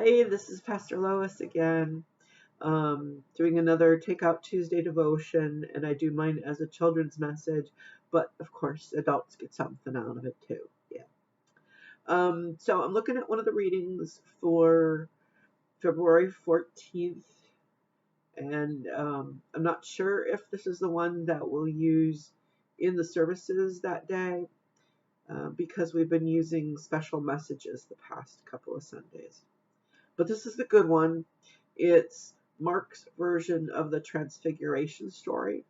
Hey, this is Pastor Lois again, doing another Takeout Tuesday devotion, and I do mine as a children's message, but of course, adults get something out of it too. Yeah. So I'm looking at one of the readings for February 14th, and I'm not sure if this is the one that we'll use in the services that day, because we've been using special messages the past couple of Sundays. But this is the good one. It's Mark's version of the Transfiguration story.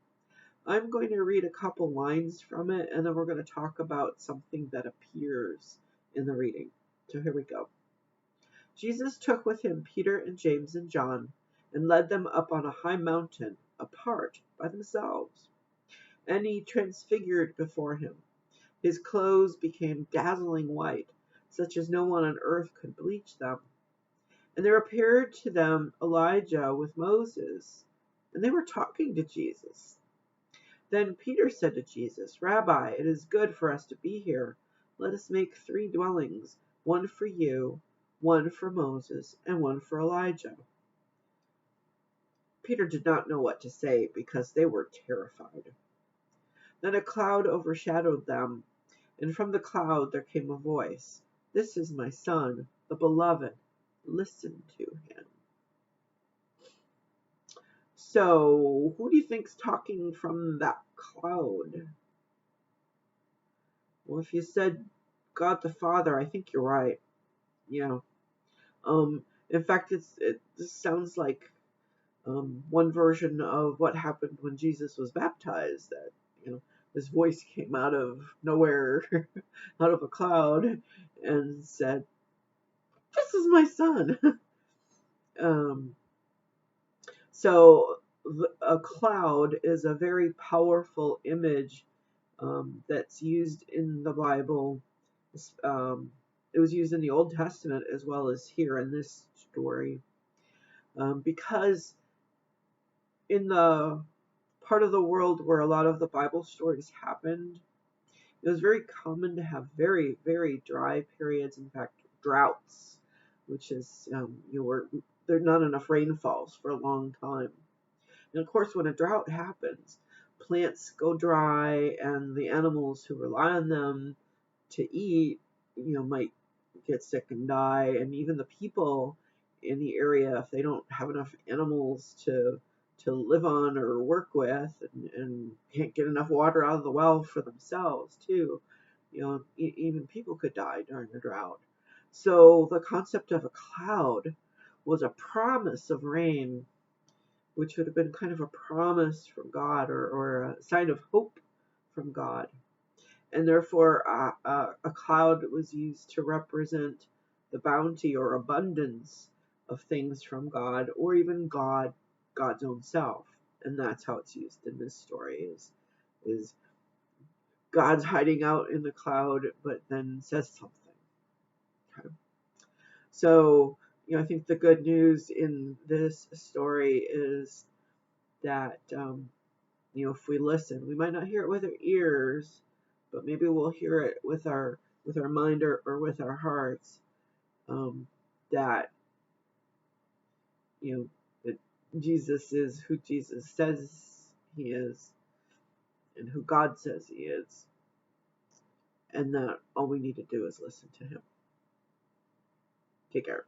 I'm going to read a couple lines from it, and then we're going to talk about something that appears in the reading. So here we go. Jesus took with him Peter and James and John and led them up on a high mountain, apart by themselves. And he transfigured before him. His clothes became dazzling white, such as no one on earth could bleach them. And there appeared to them Elijah with Moses, and they were talking to Jesus. Then Peter said to Jesus, Rabbi, it is good for us to be here. Let us make 3 dwellings, one for you, one for Moses, and one for Elijah. Peter did not know what to say because they were terrified. Then a cloud overshadowed them, and from the cloud there came a voice. This is my son, the beloved. Listen to him. So, who do you think's talking from that cloud? Well, if you said God the Father, I think you're right. Yeah. In fact, this sounds like one version of what happened when Jesus was baptized. That his voice came out of nowhere, out of a cloud, and said, "This is my son." So a cloud is a very powerful image that's used in the Bible. It was used in the Old Testament as well as here in this story, because in the part of the world where a lot of the Bible stories happened, it was very common to have very, very dry periods, in fact, droughts, which is, there's not enough rainfalls for a long time. And of course, when a drought happens, plants go dry, and the animals who rely on them to eat, might get sick and die. And even the people in the area, if they don't have enough animals to live on or work with, and can't get enough water out of the well for themselves too, even people could die during a drought. So the concept of a cloud was a promise of rain, which would have been kind of a promise from God, or a sign of hope from God. And therefore a cloud was used to represent the bounty or abundance of things from God, or even God's own self. And that's how it's used in this story, is God's hiding out in the cloud, but then says something. Okay. So, I think the good news in this story is that, if we listen, we might not hear it with our ears, but maybe we'll hear it with our mind, or with our hearts, that, that Jesus is who Jesus says he is, and who God says he is, and that all we need to do is listen to him. Take care.